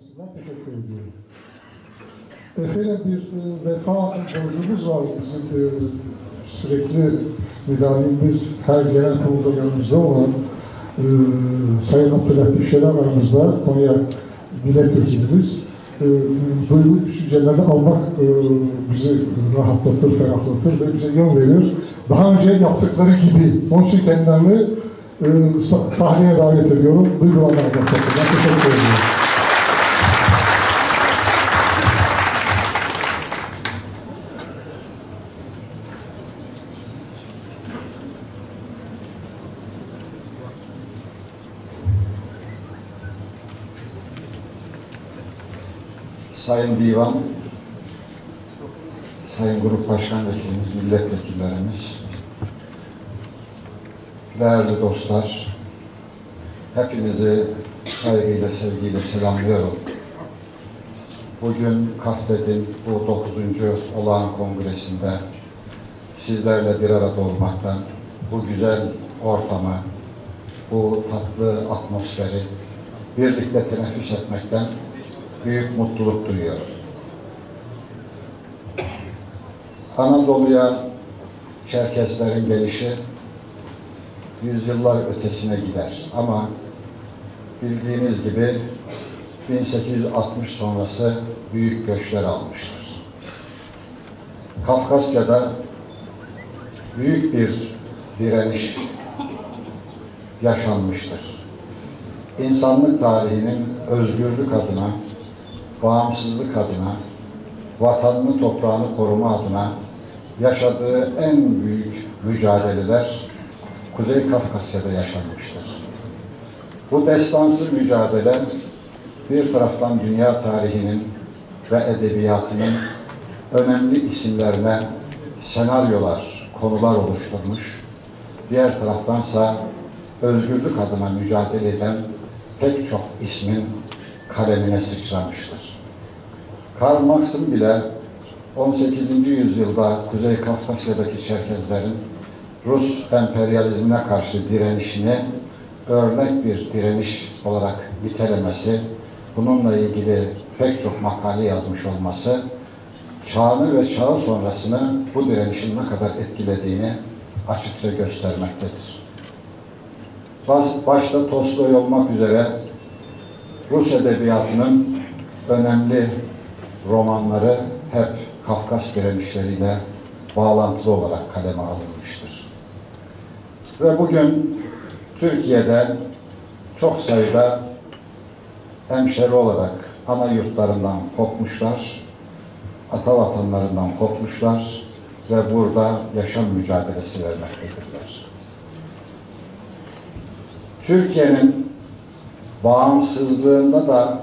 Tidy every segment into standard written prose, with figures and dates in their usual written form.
açısından teşekkür ediyorum. Efendim bir vefa borcumuz var bizim sürekli müdahalemiz her genel kurulda yanımızda olan Sayın Abdülhatif Şener aramızda Konya milletvekilimiz. Duygu düşüncelerini almak bizi rahatlatır, ferahlatır ve bize yol verir. Daha önce yaptıkları gibi. Onun için kendilerini sahneye davet ediyorum. Duygularını almak bakımından teşekkür ediyorum. Sayın Divan, Sayın Grup Başkan Vekilimiz, milletvekillerimiz, değerli dostlar, hepinizi saygıyla, sevgiyle selamlıyorum. Bugün KAFVED'in bu 9. olağan kongresinde sizlerle bir arada olmaktan, bu güzel ortamı, bu tatlı atmosferi birlikte teneffüs etmekten büyük mutluluk duyuyorum. Anadolu'ya Çerkeslerin gelişi yüzyıllar ötesine gider ama bildiğiniz gibi 1860 sonrası büyük göçler almıştır. Kafkasya'da büyük bir direniş yaşanmıştır. İnsanlık tarihinin özgürlük adına, bağımsızlık adına, vatanını, toprağını koruma adına yaşadığı en büyük mücadeleler Kuzey Kafkasya'da yaşanmıştır. Bu destansı mücadele bir taraftan dünya tarihinin ve edebiyatının önemli isimlerine senaryolar, konular oluşturmuş, diğer taraftansa özgürlük adına mücadele eden pek çok ismin kalemine sıçramıştır. Karl Marx'ın bile 18. yüzyılda Kuzey Kafkasya'daki Çerkezlerin Rus emperyalizmine karşı direnişini örnek bir direniş olarak nitelemesi, bununla ilgili pek çok makale yazmış olması, çağını ve çağı sonrasını bu direnişin ne kadar etkilediğini açıkça göstermektedir. Başta Tolstoy olmak üzere Rus edebiyatının önemli romanları hep Kafkas direnişleriyle bağlantılı olarak kaleme alınmıştır. Ve bugün Türkiye'de çok sayıda hemşeri olarak ana yurtlarından kopmuşlar, ata vatanlarından kopmuşlar ve burada yaşam mücadelesi vermektedirler. Türkiye'nin bağımsızlığında da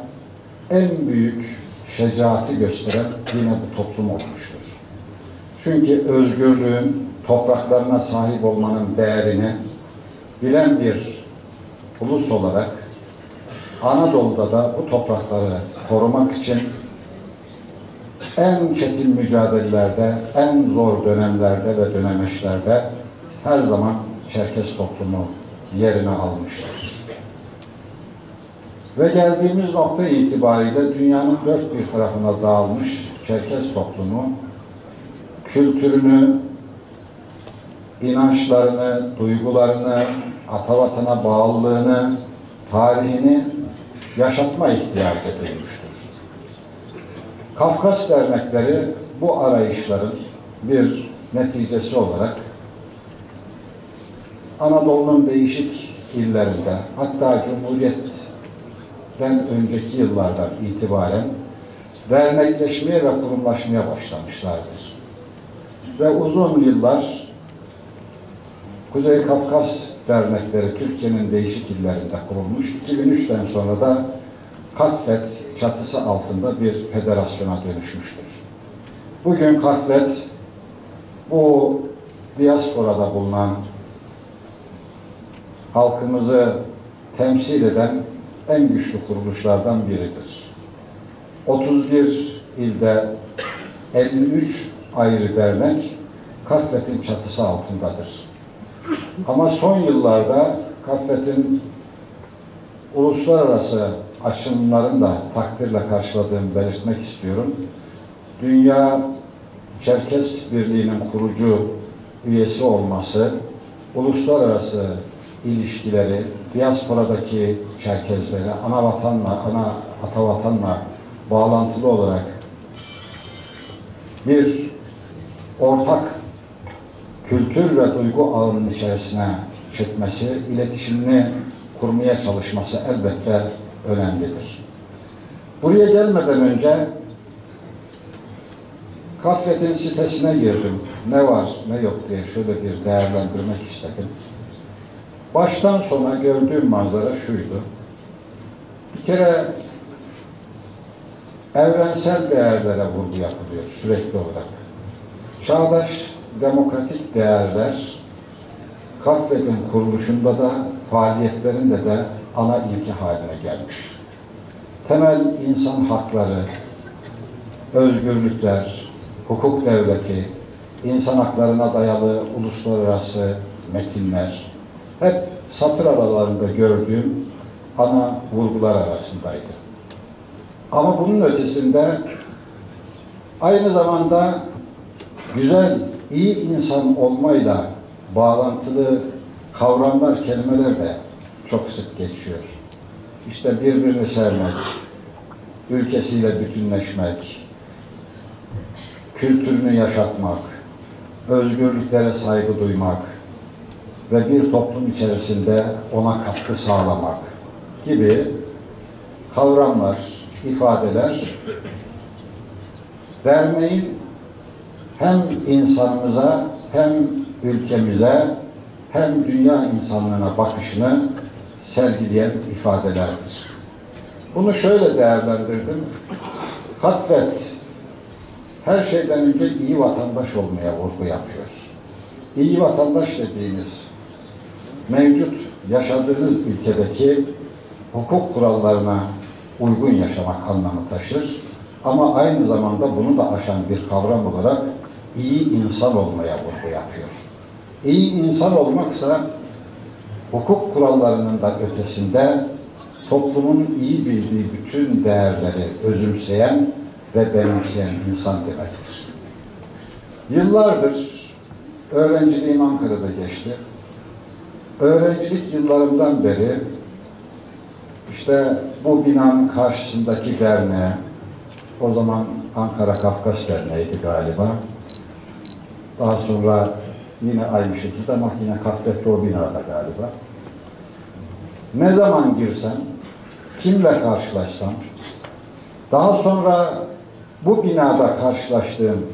en büyük şecaati gösteren yine bu toplum olmuştur. Çünkü özgürlüğün, topraklarına sahip olmanın değerini bilen bir ulus olarak Anadolu'da da bu toprakları korumak için en çetin mücadelelerde, en zor dönemlerde ve dönemeçlerde her zaman Çerkes toplumu yerini almıştır. Ve geldiğimiz nokta itibariyle dünyanın dört bir tarafına dağılmış Çerkes toplumu kültürünü, inançlarını, duygularını, atavatana bağlılığını, tarihini yaşatma ihtiyacı duymuştur. Kafkas dernekleri bu arayışların bir neticesi olarak Anadolu'nun değişik illerinde, hatta Cumhuriyet'ten önceki yıllardan itibaren dernekleşmeye ve kurumlaşmaya başlamışlardır. Ve uzun yıllar Kuzey Kafkas dernekleri Türkiye'nin değişik illerinde kurulmuş. 2003'ten sonra da KAFVED çatısı altında bir federasyona dönüşmüştür. Bugün KAFVED bu diasporada bulunan halkımızı temsil eden en güçlü kuruluşlardan biridir. 31 ilde 53 ayrı dernek KAFVED'in çatısı altındadır. Ama son yıllarda KAFVED'in uluslararası açılımların da takdirle karşıladığımı belirtmek istiyorum. Dünya Çerkes Birliği'nin kurucu üyesi olması, uluslararası ilişkileri, diasporadaki Çerkezleri atavatanla bağlantılı olarak bir ortak kültür ve duygu ağının içerisine çekmesi, iletişimini kurmaya çalışması elbette önemlidir. Buraya gelmeden önce Kaffet'in sitesine girdim. Ne var, ne yok diye şöyle bir değerlendirmek istedim. Baştan sona gördüğüm manzara şuydu. Bir kere evrensel değerlere vurgu yapılıyor sürekli olarak. Çağdaş demokratik değerler Kaffet'in kuruluşunda da faaliyetlerinde de ana ilke haline gelmiş. Temel insan hakları, özgürlükler, hukuk devleti, insan haklarına dayalı uluslararası metinler hep satır aralarında gördüğüm ana vurgular arasındaydı. Ama bunun ötesinde aynı zamanda güzel, iyi insan olmayla bağlantılı kavramlar, kelimeler de çok sık geçiyor. İşte birbirini sevmek, ülkesiyle bütünleşmek, kültürünü yaşatmak, özgürlüklere saygı duymak ve bir toplum içerisinde ona katkı sağlamak gibi kavramlar, ifadeler derneğin hem insanımıza hem ülkemize hem dünya insanlığına bakışını sergileyen ifadelerdir. Bunu şöyle değerlendirdim. Kaffet her şeyden önce iyi vatandaş olmaya vurgu yapıyor. İyi vatandaş dediğiniz mevcut yaşadığınız ülkedeki hukuk kurallarına uygun yaşamak anlamı taşır. Ama aynı zamanda bunu da aşan bir kavram olarak iyi insan olmaya vurgu yapıyor. İyi insan olmaksa hukuk kurallarının da ötesinde toplumun iyi bildiği bütün değerleri özümseyen ve benimseyen insan demektir. Yıllardır öğrenciliğim Ankara'da geçti. Öğrencilik yıllarımdan beri işte bu binanın karşısındaki derneğe, o zaman Ankara Kafkas Derneği'ydi galiba. Daha sonra yine aynı şekilde ama yine Kaffet'te o binada galiba. Ne zaman girsem, kimle karşılaşsam, daha sonra bu binada karşılaştığım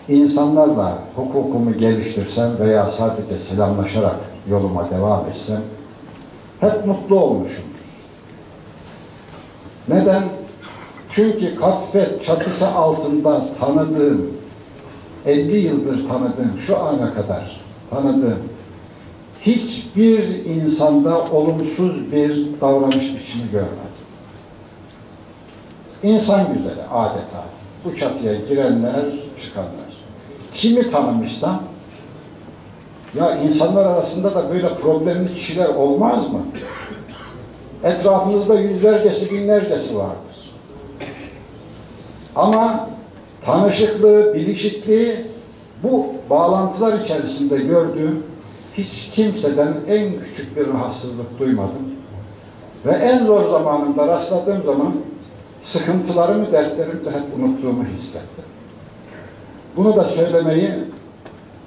insanlarla hukukumu geliştirsem veya sadece selamlaşarak yoluma devam etsem hep mutlu olmuşumdur. Neden? Çünkü Kaffet çatısı altında tanıdığım, 50 yıldır tanıdığım, şu ana kadar tanıdığım hiçbir insanda olumsuz bir davranış biçimi görmedim. İnsan güzeli adeta. Bu çatıya girenler, çıkanlar. Kimi tanımışsam, ya insanlar arasında da böyle problemli kişiler olmaz mı? Etrafınızda yüzlercesi, binlercesi vardır. Ama tanışıklığı, bilişikliği bu bağlantılar içerisinde gördüğüm hiç kimseden en küçük bir rahatsızlık duymadım. Ve en zor zamanında rastladığım zaman sıkıntılarımı, dertlerimi de hep unuttuğumu hissettim. Bunu da söylemeyi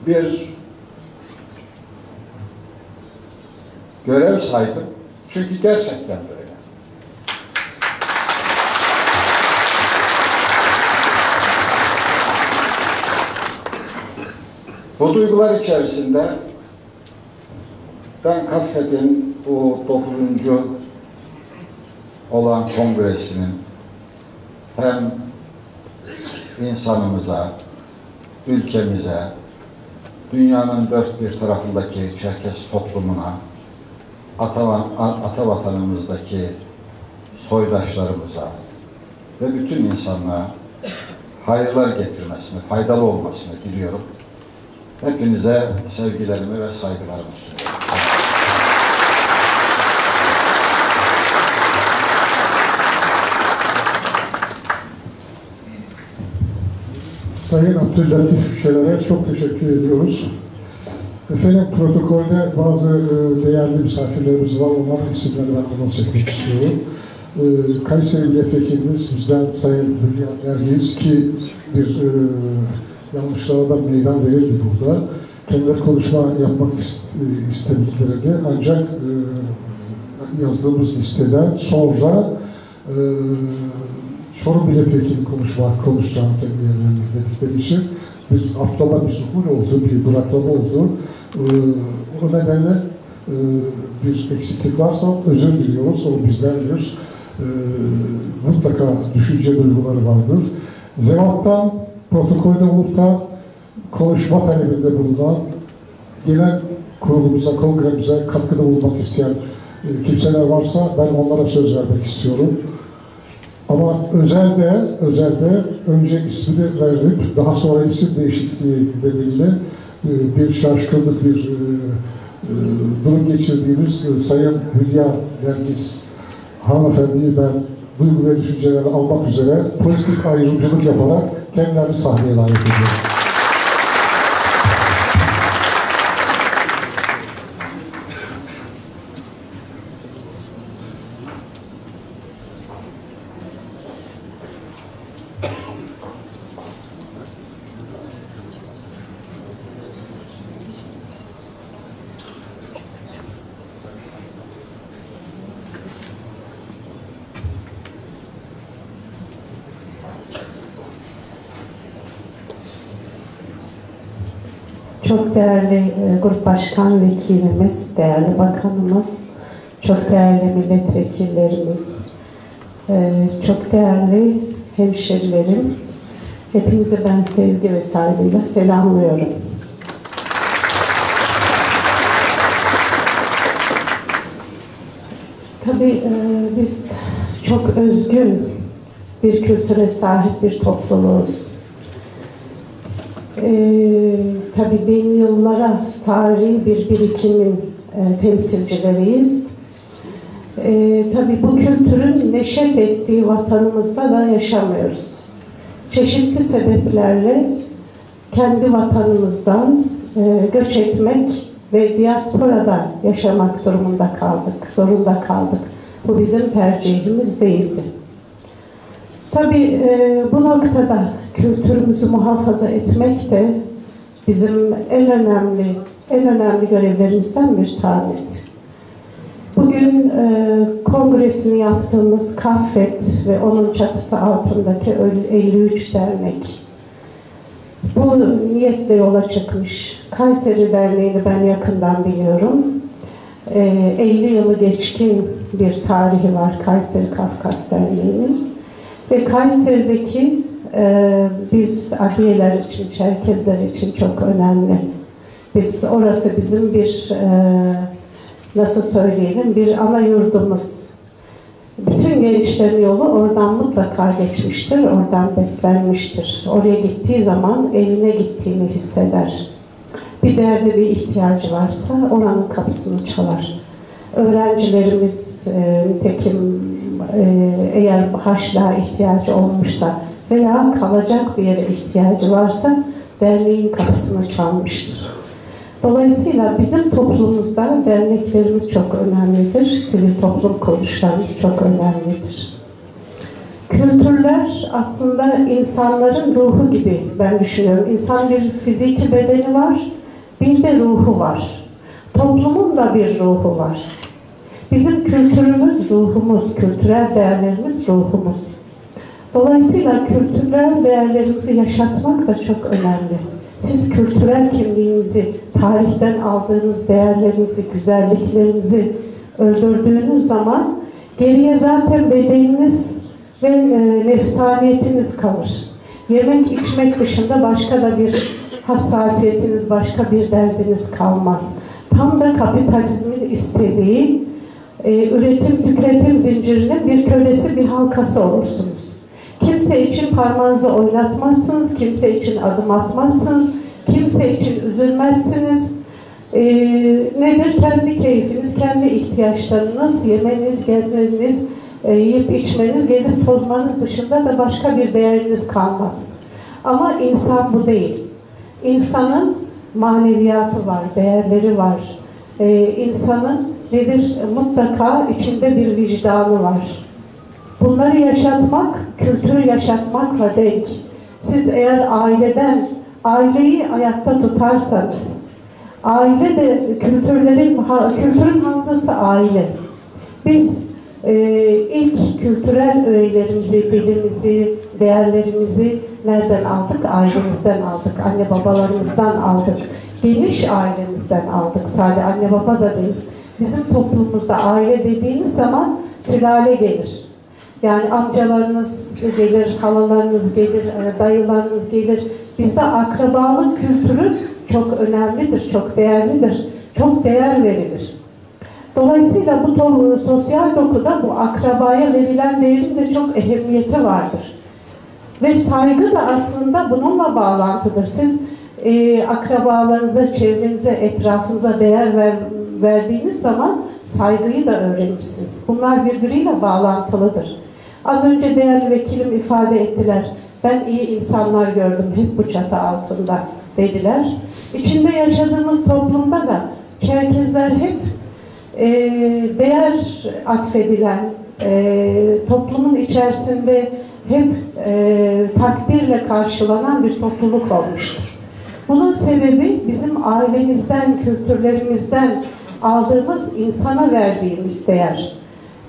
bir görev saydım. Çünkü gerçekten böyle. Bu duygular içerisinde ben Kaffet'in bu 9. olan kongresinin hem insanımıza, ülkemize, dünyanın dört bir tarafındaki Çerkes toplumuna, atavatanımızdaki soydaşlarımıza ve bütün insanlığa hayırlar getirmesini, faydalı olmasını diliyorum. Hepinize sevgilerimi ve saygılarımı sunuyorum. Sayın Abdüllatif Şener'e çok teşekkür ediyoruz. Efendim, protokolde bazı değerli misafirlerimiz var. Onların isimlerini ben anons etmek istiyorum. Kayseri Milletvekilimiz bizden Sayın Hülya Ergiz ki bir yanlışlara da meydan verildi burada. Kendileri konuşma yapmak istediklerini ancak yazdığımız listeden sonra Çorum Milletvekili konuşacağını kendilerine dedikleri için bir atlama, bir zuhul oldu, bir duraklama oldu. O nedenle bir eksiklik varsa özür diliyoruz. O bizden bir mutlaka düşünce duyguları vardır. Zevat'tan protokolde olup da konuşma talebinde bulunan genel kurulumuza, kongremize katkıda bulunmak isteyen kimseler varsa ben onlara söz vermek istiyorum. Ama özelde önce ismini verdik, daha sonra isim değişikliği nedeniyle bir şaşkınlık, bir durum geçirdiğimiz Sayın Hülya Ergiz hanımefendiyi ben duygu ve düşünceleri almak üzere pozitif ayrımcılık yaparak kendilerini sahneye davet ediyorum. Çok değerli Grup Başkan Vekilimiz, değerli Bakanımız, çok değerli milletvekillerimiz, çok değerli hemşerilerim, hepinizi ben sevgi ve saygıyla selamlıyorum. Tabii biz çok özgün bir kültüre sahip bir topluluğuz. Tabii bin yıllara sari bir birikimin temsilcileriyiz. Tabii bu kültürün neşet ettiği vatanımızda da yaşamıyoruz. Çeşitli sebeplerle kendi vatanımızdan göç etmek ve diasporada yaşamak zorunda kaldık. Bu bizim tercihimiz değildi. Tabii bu noktada kültürümüzü muhafaza etmek de bizim en önemli görevlerimizden bir tanesi. Bugün kongresini yaptığımız KAFET ve onun çatısı altındaki 53 dernek bu niyetle yola çıkmış. Kayseri Derneği'ni ben yakından biliyorum. 50 yılı geçkin bir tarihi var Kayseri Kafkas Derneği'nin. Ve Kayseri'deki biz Adiyeler için, Çerkezler için çok önemli. Orası bizim bir nasıl söyleyelim, bir ana yurdumuz. Bütün gençlerin yolu oradan mutlaka geçmiştir, oradan beslenmiştir. Oraya gittiği zaman evine gittiğini hisseder. Bir derdi, bir ihtiyacı varsa oranın kapısını çalar. Öğrencilerimiz nitekim eğer harçlığa ihtiyacı olmuşsa veya kalacak bir yere ihtiyacı varsa derneğin kapısını çalmıştır. Dolayısıyla bizim toplumumuzda derneklerimiz çok önemlidir. Sivil toplum kuruluşlarımız çok önemlidir. Kültürler aslında insanların ruhu gibi ben düşünüyorum. İnsanın bir fiziki bedeni var, bir de ruhu var. Toplumun da bir ruhu var. Bizim kültürümüz ruhumuz, kültürel değerlerimiz ruhumuz. Dolayısıyla kültürel değerlerimizi yaşatmak da çok önemli. Siz kültürel kimliğinizi, tarihten aldığınız değerlerinizi, güzelliklerinizi öldürdüğünüz zaman geriye zaten bedeniniz ve nefsaniyetiniz kalır. Yemek içmek dışında başka da bir hassasiyetiniz, başka bir derdiniz kalmaz. Tam da kapitalizmin istediği üretim-tüketim zincirinin bir kölesi, bir halkası olursunuz. Kimse için parmağınızı oynatmazsınız, kimse için adım atmazsınız, kimse için üzülmezsiniz. Nedir? Kendi keyfiniz, kendi ihtiyaçlarınız, yemeniz, gezmeniz, yiyip içmeniz, gezip tozmanız dışında da başka bir değeriniz kalmaz. Ama insan bu değil. İnsanın maneviyatı var, değerleri var. İnsanın nedir? Mutlaka içinde bir vicdanı var. Bunları yaşatmak, kültürü yaşatmakla denk. Siz eğer aileyi ayakta tutarsanız, aile de kültürün hafızası aile. Biz ilk kültürel öğelerimizi, dilimizi, değerlerimizi nereden aldık? Ailemizden aldık, anne babalarımızdan aldık, geniş ailemizden aldık. Sadece anne baba da değil. Bizim toplumumuzda aile dediğimiz zaman sülale gelir. Yani amcalarınız gelir, halalarınız gelir, dayılarınız gelir. Bizde akrabalık kültürü çok önemlidir, çok değerlidir, çok değer verilir. Dolayısıyla bu sosyal dokuda bu akrabaya verilen değerin de çok ehemmiyeti vardır. Ve saygı da aslında bununla bağlantıdır. Siz akrabalarınıza, çevrenize, etrafınıza değer verdiğiniz zaman saygıyı da öğrenirsiniz. Bunlar birbiriyle bağlantılıdır. Az önce değerli vekilim ifade ettiler. Ben iyi insanlar gördüm hep bu çatı altında dediler. İçinde yaşadığımız toplumda da Çerkezler hep değer atfedilen, toplumun içerisinde hep takdirle karşılanan bir topluluk olmuştur. Bunun sebebi bizim ailemizden, kültürlerimizden aldığımız, insana verdiğimiz değer.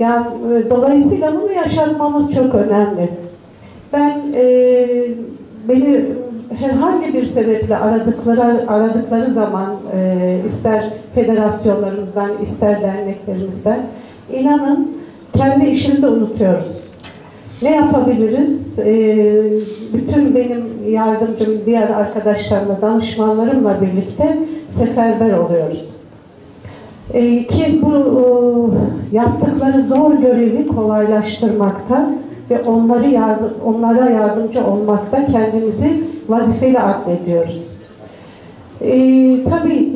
Yani dolayısıyla bunu yaşatmamız çok önemli. Beni herhangi bir sebeple aradıkları zaman ister federasyonlarımızdan, ister derneklerimizden, inanın kendi işimizi unutuyoruz. Ne yapabiliriz? Bütün benim yardımcım, diğer arkadaşlarımla, danışmanlarımla birlikte seferber oluyoruz. Ki bu yaptıkları zor görevi kolaylaştırmakta ve onlara yardımcı olmakta kendimizi vazifeli addediyoruz. Tabii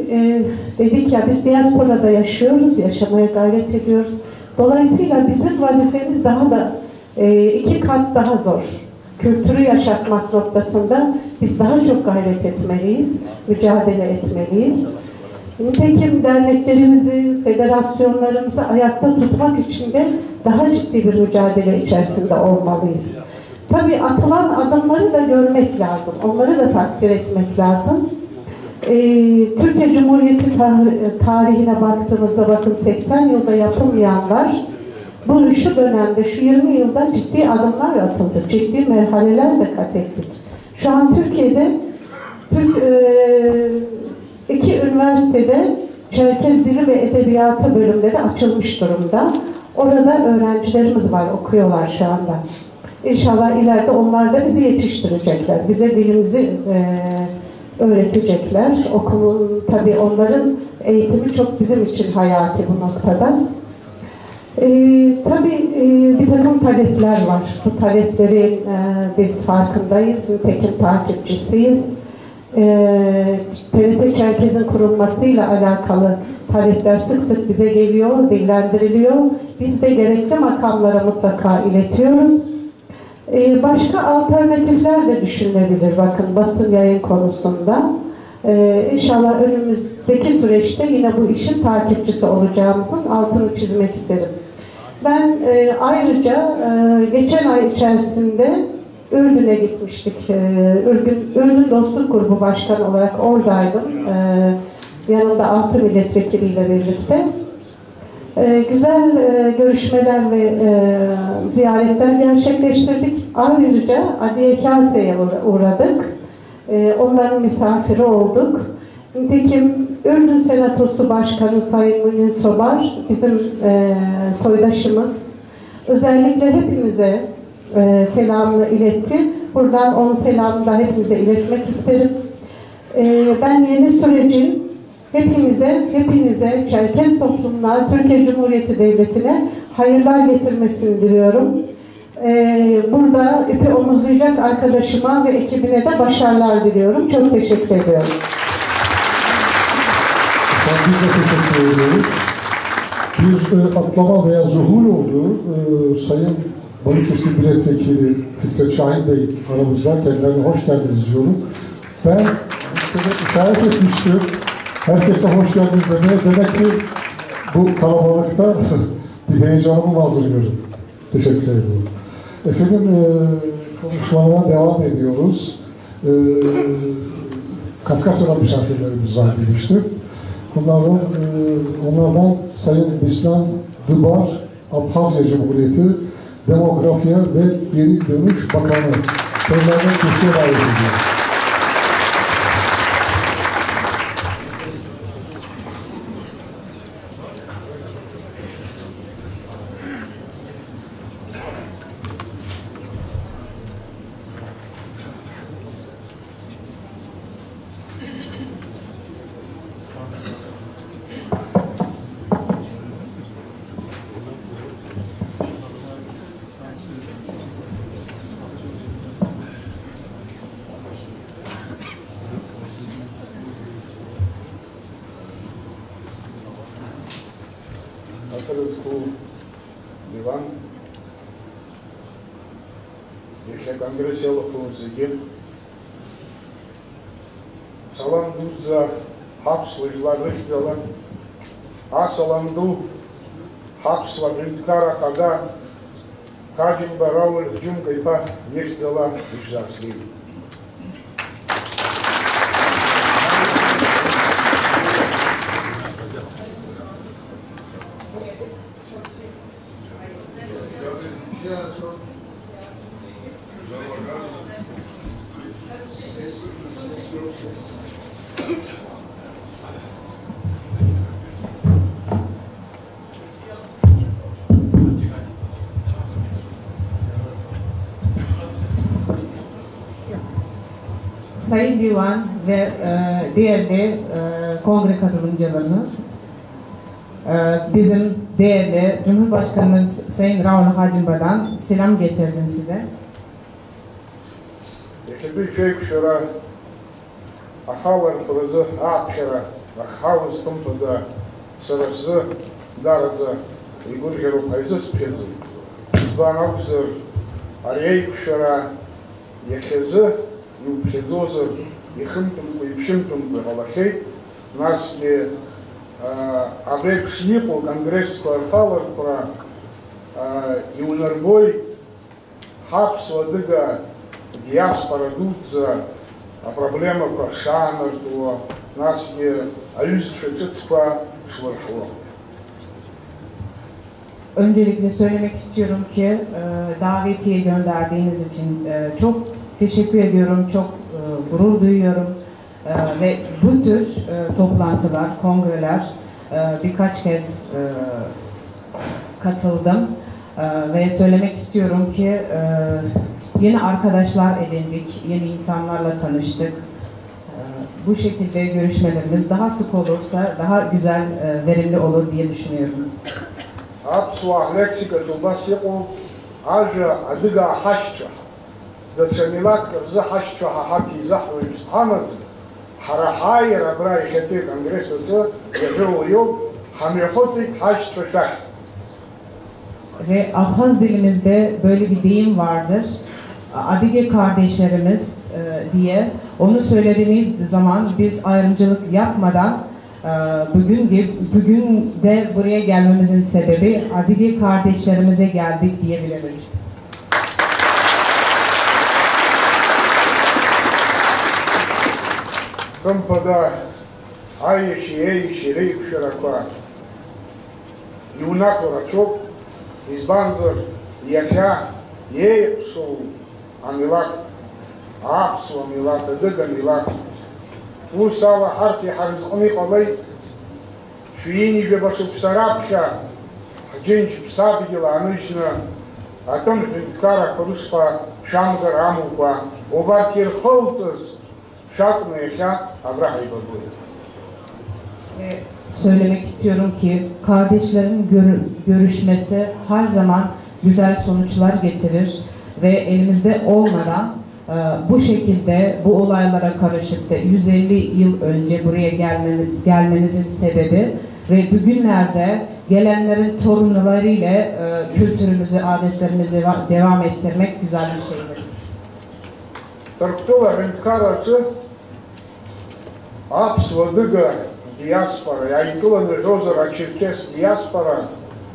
dedik ya, biz diasporada yaşıyoruz, yaşamaya gayret ediyoruz. Dolayısıyla bizim vazifemiz daha da 2 kat daha zor. Kültürü yaşatmak noktasında biz daha çok gayret etmeliyiz, mücadele etmeliyiz. Nitekim derneklerimizi, federasyonlarımızı ayakta tutmak için de daha ciddi bir mücadele içerisinde olmalıyız. Tabii atılan adımları da görmek lazım, onları da takdir etmek lazım. Türkiye Cumhuriyeti tarihine baktığımızda bakın 80 yılda yapılmayanlar, şu dönemde, şu 20 yılda ciddi adımlar atıldı, ciddi merhaleler de kat ettik. Şu an Türkiye'de 2 üniversitede Çerkez Dili ve Edebiyatı bölümleri açılmış durumda. Orada öğrencilerimiz var, okuyorlar şu anda. İnşallah ileride onlar da bizi yetiştirecekler, bize dilimizi öğretecekler. Tabii onların eğitimi çok bizim için hayati bu noktada. Tabii bir takım talepler var. Bu taleplerin biz farkındayız, nitekim takipçisiyiz. TRT Çerkez'in kurulmasıyla alakalı talepler sık sık bize geliyor, dillendiriliyor. Biz de gerekli makamlara mutlaka iletiyoruz. Başka alternatifler de düşünülebilir bakın basın yayın konusunda. İnşallah önümüzdeki süreçte yine bu işin takipçisi olacağımızın altını çizmek isterim. Ben ayrıca geçen ay içerisinde Ürdün'e gitmiştik. Ürdün Dostluk Grubu Başkanı olarak oradaydım. Yanımda 6 milletvekiliyle birlikte. Güzel görüşmeler ve ziyaretler gerçekleştirdik. Ayrıca Adiye Kase'ye uğradık. Onların misafiri olduk. Nitekim Ürdün Senatosu Başkanı Sayın Mümin Sobar bizim soydaşımız. Özellikle hepimize selamını iletti. Buradan onun selamını da hepimize iletmek isterim. Ben yeni sürecin hepinize, Çerkez toplumuna, Türkiye Cumhuriyeti Devleti'ne hayırlar getirmesini diliyorum. Burada ipi omuzlayacak arkadaşıma ve ekibine de başarılar diliyorum. Çok teşekkür ediyorum. Biz de teşekkür ediyoruz. Bir atlama veya zuhur oldu. Sayın Balıkesir Milletvekili Fikret Şahin Bey aramızda. Kendilerine hoş geldiniz diyorum. Ben listede işaret etmiştim. Herkese hoş geldiniz demeye. Demek ki bu kalabalıkta bir heyecanımı hazırlıyorum. Teşekkür ederim. Efendim konuşmalara devam ediyoruz. Kafkasya'dan misafirlerimiz var demiştim. Onlardan Sayın Bislan Dubar, Abhazya Cumhuriyeti Demografya ve Geri Dönüş Bakanı. Kendilerine kürsüye davet ediyor. Иван, если конгресс Елохунзиге, Салам Дудза, Хапсла Ижларыхзала, Асаламду, Хапсла Гриндкара Хага, Хагим Барауэр Джумкайпа, Ехзала Ижларсли. Sayın Divan ve değerli kongre katılımcılarını, bizim değerli Cumhurbaşkanımız Sayın Raul Hacımba'dan selam getirdim size. Якби човек вчера ахалар прозы апшера ахалыз тумпада сырысы дарыца игургеру пайзыс пезы. Збанабзыр арей вчера ехезы юпхезозыр ехымтумку ипшимтумку галахей наске абрек шнипу конгресс ахалар пра юнарбой хапсу адыга диаспора Дудза, проблема прошана, то нас не alüsfetitpa şvarşo. Öncelikle söylemek istiyorum ki davetiye gönderdiğiniz için çok teşekkür ediyorum, çok gurur duyuyorum ve bu tür toplantılar, kongreler birkaç kez katıldım ve söylemek istiyorum ki yeni arkadaşlar edindik, yeni insanlarla tanıştık. Bu şekilde görüşmelerimiz daha sık olursa daha güzel, verimli olur diye düşünüyorum. Apsuah leksika tubasiqu aja adıga haşça. Dırçamilat kırızı haşça haki zahve istamadz. Harahayır abra iketi kongresatı yedruyu hamyakotzik haşça şah. Ve Abhaz dilimizde böyle bir deyim vardır. Adige kardeşlerimiz diye onu söylediğimiz zaman biz ayrımcılık yapmadan bugün de buraya gelmemizin sebebi Adige kardeşlerimize geldik diyebiliriz. Kampada ayşi reyk şerakwa yunak oraçok izbanzır yakya yeypsu amilak apsu amilak adıga amilak bu sala harfi harzqni qalay şuyini bebaşı psarapşa genç psabigila anışna atom fitkara kuruspa şamgar amupa obatir kholtsız şakna yakya abrahay babuya. Söylemek istiyorum ki kardeşlerin görüşmesi her zaman güzel sonuçlar getirir ve elimizde olmadan bu şekilde bu olaylara karışıp da 150 yıl önce buraya gelmenizin sebebi ve bugünlerde gelenlerin torunlarıyla kültürümüzü, adetlerimizi devam ettirmek güzel bir şeydir. Tarptula rentkaracı apsvadıga diaspora, yayıkıla nöjozara Çerkes diaspora,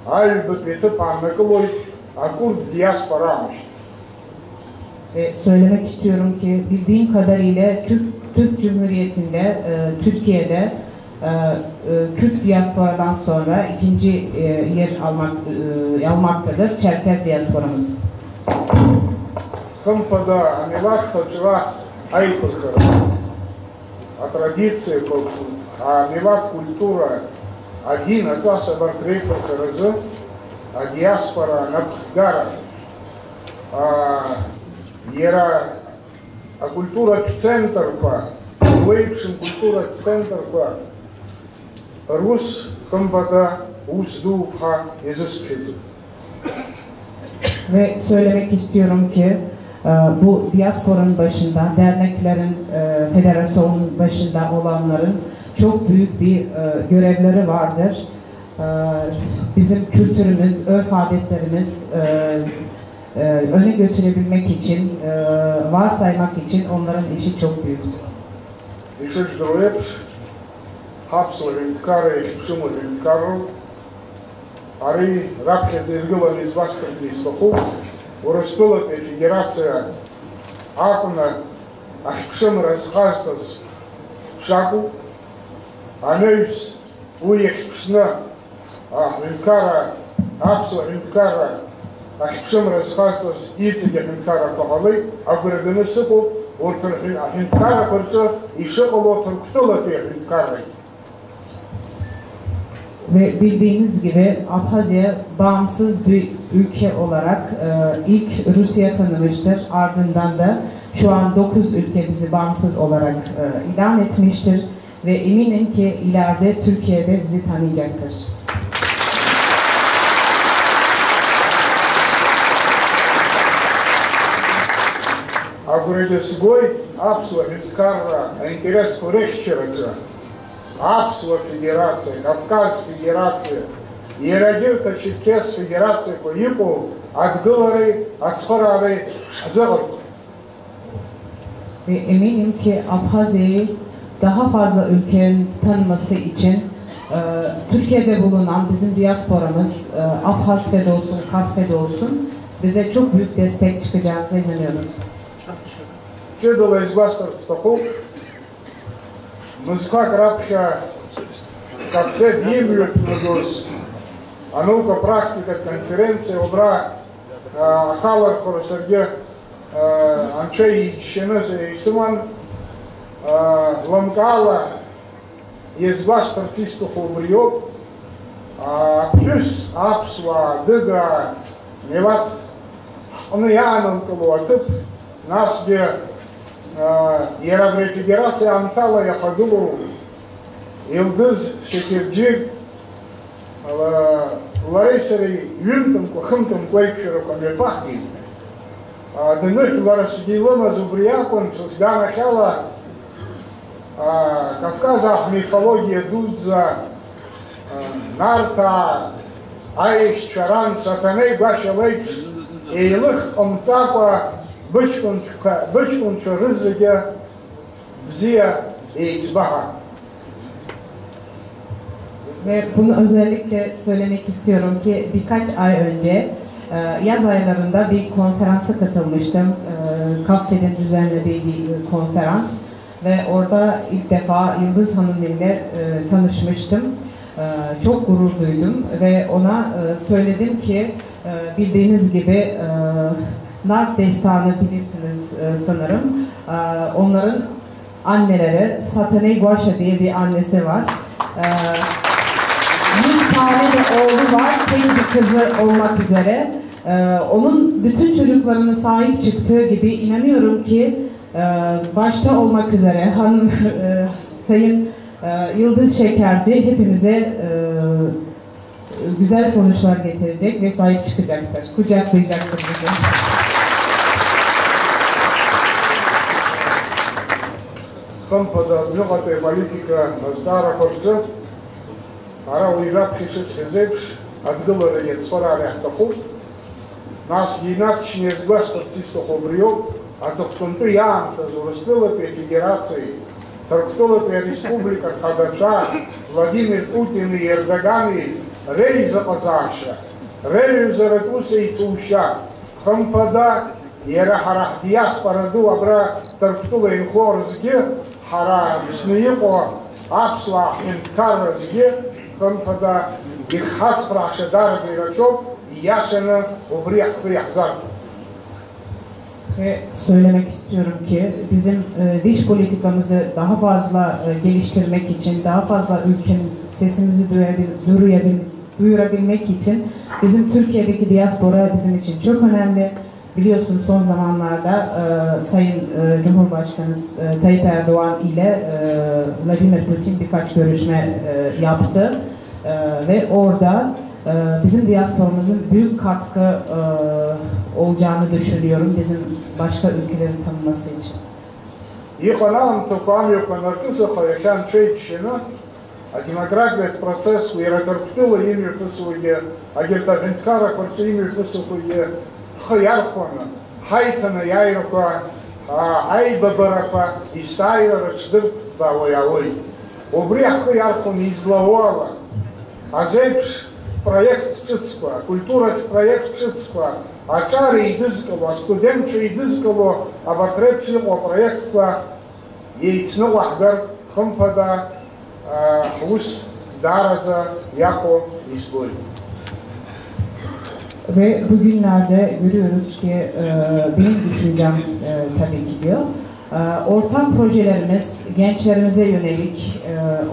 albet vetip anlıkıloy akur diasporamış. Ve söylemek istiyorum ki bildiğim kadarıyla Türk Cumhuriyeti'nde, Türkiye'de Kürt diasporadan sonra ikinci yer almaktadır Çerkez diasporamız. Хымпада амилат хачыва айпыхыр. А традиция, а амилат культура один атаса бартрейпыхырызы, а диаспора напхгара. Ера а культура центр па, вейпшин культура центр па. Рус хымпада узду ха езыспчезу. Ve söylemek istiyorum ki bu diasporanın başında, derneklerin, federasyonun başında olanların çok büyük bir görevleri vardır. Bizim kültürümüz, örf adetlerimiz öne götürebilmek için, varsaymak için onların işi çok büyüktür. Ари рапхе зергылан из Вастерни стоху, урыстылык федерация акуна ахпшым разхастас шаку, анейс уехпшна хинкара, апсу хинкара ахпшым разхастас ицеге хинкара пахалы, агырдыны сыпу, уртыр хинкара пырчы ишықылы тұрктылы пе хинкара. Ve bildiğiniz gibi Abhazya bağımsız bir ülke olarak ilk Rusya tanımıştır. Ardından da şu an 9 ülke bizi bağımsız olarak ilan etmiştir. Ve eminim ki ileride Türkiye'de bizi tanıyacaktır. Agurede sgoi apsua hitkarra interes korekçeracı. Апсуа федерация, Кавказ федерация, Ерагирта Черкес федерация по Ипу, Адгылары, Ацхарары, Шазагырт. Ve eminim ki Abhazya'yı daha fazla ülkenin tanıması için Türkiye'de bulunan bizim diasporamız, Abhazfed olsun, Kafed olsun bize çok büyük destek çıkacağımıza inanıyoruz. Следовало из вас стопу. Музыка рапша, как все димлют нагос, а наука практика конференция обра халар хорсерге анчей ченезе исман ламкала из ваш артистов убриот, плюс апсва дыга неват он янон колотып нас бе Yerabri Federacija Antala Yapagulu Yıldız Şekircik Laryseri Yuntum Kuhumtum Kuekşuru Kamepahki Dınık Larasıdilona Zubriyakon Sızdana Kala Kafkaza Mifologiya Dudza Narta Ayş Çaran Satanay Başalayç Eylık Omtapa Bıçkunçu rızıge bize eğitbaha. Ve bunu özellikle söylemek istiyorum ki birkaç ay önce yaz aylarında bir konferansa katılmıştım. Kafed'in düzenlediği bir konferans ve orada ilk defa Yıldız Hanım ile tanışmıştım. Çok gurur duydum ve ona söyledim ki bildiğiniz gibi Nar destanı bilirsiniz sanırım. Onların anneleri Satanay Guaşa diye bir annesi var. 100 tane de oğlu var, tek bir kızı olmak üzere. Onun bütün çocuklarına sahip çıktığı gibi inanıyorum ki başta olmak üzere hanım Sayın Yıldız Şekerci hepimize güzel sonuçlar getirecek ve sahip çıkacaktır, kucaklayacaktır bizi. Хымпада льгата политика Сара Корчу, Ara uyrap kişi sezepş, adgıları yetspara rehtakul. Нас 12 неизгласно артистов обрел, а заптунту янта зурастила по федерации, торктола по республика Хадача, Владимир Путин и Эрдоган и рей запазарша, рею заратуса и цуша, хампада ера харах диаспора ду абра торктола инхо разге, хара бснуеко апсла инткар разге, хампада их хацпраша дар зирачок, yaşını obriyah kıyahzar. Ve söylemek istiyorum ki bizim dış politikamızı daha fazla geliştirmek için, daha fazla ülkenin sesimizi duyurabilmek için bizim Türkiye'deki diaspora bizim için çok önemli. Biliyorsun son zamanlarda Sayın Cumhurbaşkanı Tayyip Erdoğan ile Vladimir Putin birkaç görüşme yaptı ve orada bizim diasporamızın büyük katkı olacağını düşünüyorum bizim başka ülkeleri tanıması için. Економам токамью конартуза хаяшан чейчина, а демократия процесс уйратартула имя пусуе, а гертавенткара кварту имя пусуе, хаярхона, хайтана яйрока, айбабарапа, исайра рачдыр бавояой. Обрях хаярхон излавала, а зепш проект Чицкого, культура проект Чицкого, ачары идызкого, студентчы идызкого, абатрепчило проектка яйцны вахдар хымпада хус daradza yako isboy. Ve bugünlerde görüyoruz ki benim düşüncem tabii ki diyor. Ortak projelerimiz gençlerimize yönelik,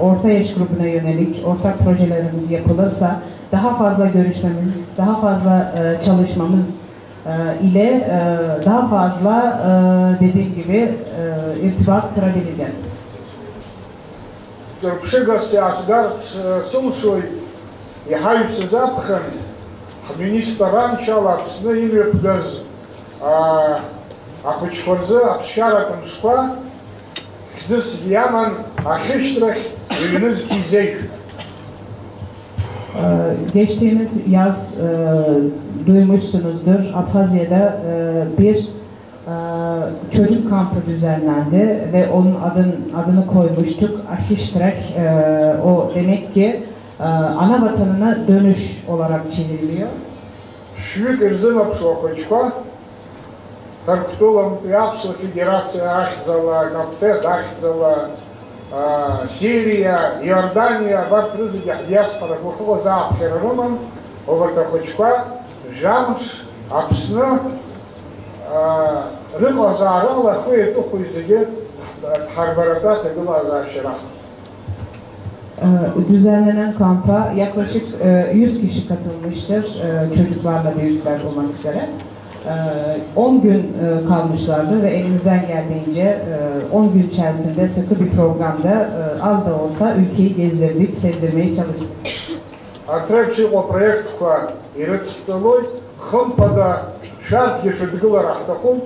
orta yaş grubuna yönelik ortak projelerimiz yapılırsa daha fazla görüşmemiz, daha fazla çalışmamız ile daha fazla dediğim gibi irtibat kurabileceğiz. Türkçe asgard sılşoy yahayüse zapkın ministran çalapsını ilip göz akıçkorzu akşara konuşma kıdız yaman akıştırık ürünüz gizeyk. Geçtiğimiz yaz duymuşsunuzdur, Abhazya'da bir çocuk kampı düzenlendi ve onun adını koymuştuk. Ahiştrek, o demek ki ana vatanına dönüş olarak çevriliyor. Şüyük erzima pşokoçko, Tarktulum yapsa federatsiya ahzala, Kafet ahzala, Сирия, Иордания, Бартрызыгях, диаспора, Бухова, Запхера, Роман, Оватахочка, Жамш, Апсна, Рыла Заарала, Хуя Тухуизыге, Харбарата, Тагыла Заашира. Düzenlenen kampa yaklaşık 100 kişi katılmıştır, çocuklarla büyükler olmak üzere. 10 gün kalmışlardı ve elimizden geldiğince 10 gün içerisinde sıkı bir programda az da olsa ülkeyi gezdirdik, sevdirmeye çalıştık. Atrepçi o proyektka iretsktaloj, hımpada şart geçirdiğiler ahtakul,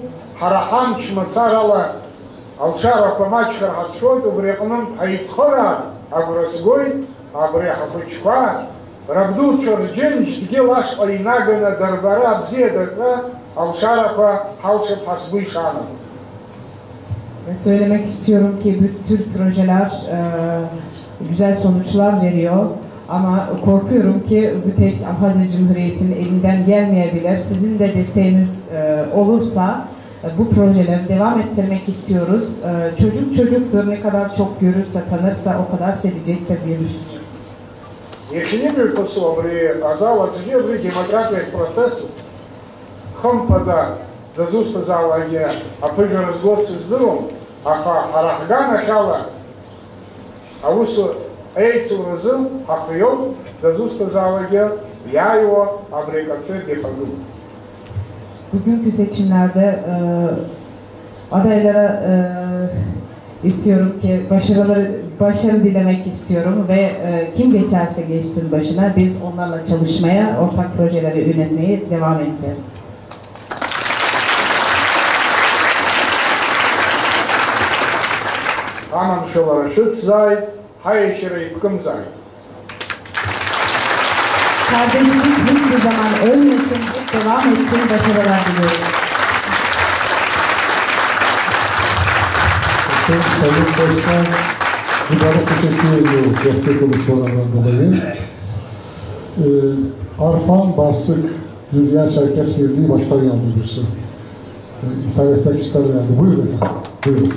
harahan çmatsarala, alşara pamaçkar hasşoy, obreğinin hayitskara, abrasgoy, abreğafuçka, Rabdu çorjenç digelaş aynagana darbara bziyedekra, alşarapa halşep hasbıy şanı. Söylemek istiyorum ki bu tür projeler güzel sonuçlar veriyor. Ama korkuyorum ki bu tek Abhazya Cumhuriyeti'nin elinden gelmeyebilir. Sizin de desteğiniz olursa bu projeleri devam ettirmek istiyoruz. Çocuk çocuktur, ne kadar çok görürse, tanırsa o kadar sevecektir diye düşünüyorum. Ехинемию пособри, азала джигебри демократия процессу, хымпада дазуста залаге, апыжа разгодцы здором, аха харахга начала, авусу эйцу разым, ахайом, дазуста залаге, я его абрекатфе дефаду. Bugünkü seçimlerde adaylara istiyorum ki başarı dilemek istiyorum ve kim geçerse geçsin başına biz onlarla çalışmaya, ortak projeleri yönetmeye devam edeceğiz. Aman şolara şut zay, hayşire yıkım zay. Kardeşlik hiçbir zaman ölmesin, hep devam etsin, başarılar diliyorum. Sayın Besler, Gıda'da teşekkür ediyorum sohbet konuşmalarından dolayı. Arfan Barsık, Dünya Çerkes Birliği Başkan Yardımcısı. İthal etmek ister yani. Buyurun efendim. Buyurun.